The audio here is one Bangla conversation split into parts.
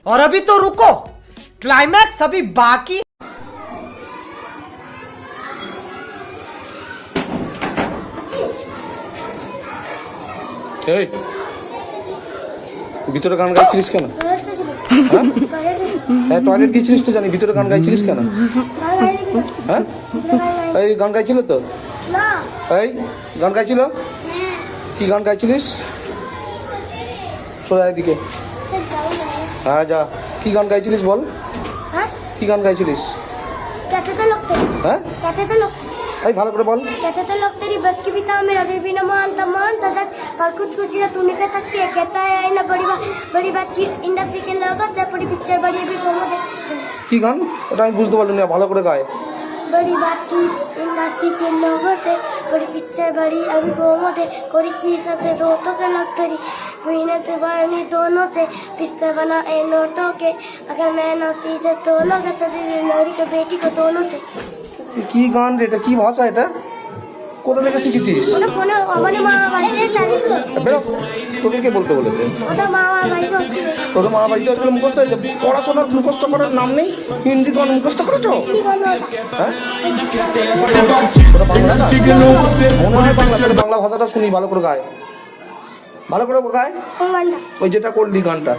और अभी तो रुको, क्लाइमैक्स अभी बाकी। এই ভিতরে গান গাইছিলিস কেন? হ্যাঁ টয়লেট গিয়েছিলিস তো জানি, ভিতরে গান গাইছিলিস কেন? হ্যাঁ এই গান গাইছিল তো, এই গান গাইছিল, কি গান গাইছিলিস? সোজা এদিকে, হ্যাঁ যা, কি গান গাইছিলিস বল, কি গান গাইছিলিস? হ্যাঁ এই ভালো করে বল। कहते थे लोग तेरी बस की पिता मेरा देवी न मानता मानता सच पर कुछ तू नहीं कर सकती है। कहता है ना बड़ी बात इंडस्ट्री के लोगों से बड़ी पिक्चर बड़ी अभी प्रोमो दे। কি গান ওটা আমি বুঝতে পারলাম না, ভালো করে গায়। बड़ी बातचीत इंडस्ट्री के लोगों से बड़ी पिक्चर बड़ी अभी प्रोमो दे। कोई की सबसे रोतो के लग तेरी महीने से बरनी दोनों से पिस्तर बना ए नोटों के। अगर मैं नौसी से दोनों के सदी लौड़ी के बेटी को दोनों से। কি গান রে এটা, কি ভাষা এটা, কোথা থেকে শিখেছিস? বেরো, তোকে কে বলতে বলেছে? তোদের মামা বাড়িতে আসলে মুখস্থ হয়েছে, পড়াশোনার মুখস্থ করার নাম নেই, হিন্দি গান মুখস্থ করেছো? হ্যাঁ বাংলা না, মনে হয় বাংলা, বাংলা ভাষাটা শুনি, ভালো করে গায়, ভালো করে গায় ওই যেটা করলি গানটা।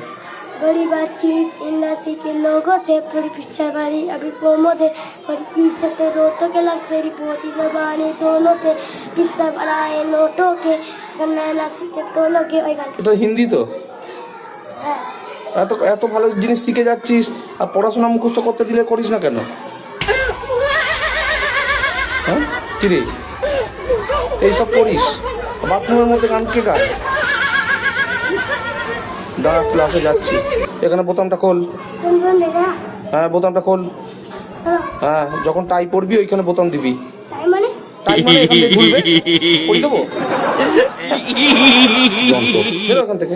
बड़ी बातचीत इंडस्ट्री के लोगों से बड़ी पिक्चर बड़ी अभी प्रोमो दे। बड़ी चीज से रोतों के लग तेरी पोती जबानी दोनों से पिक्चर बनाए नोटों के। अगर मैं नाची से तो लोगे वही गान। এটা হিন্দি তো, এত এত ভালো জিনিস শিখে যাচ্ছিস আর পড়াশোনা মুখস্থ করতে দিলে করিস না কেন? হ্যাঁ কি রে এইসব করিস? বাথরুমের মধ্যে গান কে গায়? দাঁড়া ক্লাসে যাচ্ছি, এখানে বোতামটা খোল। হ্যাঁ বোতামটা খোল, হ্যাঁ যখন টাই পরবি ওইখানে বোতাম দিবি। টাই মানে এখান থেকে খুলবে, পরিয়ে দেবো। এখান থেকে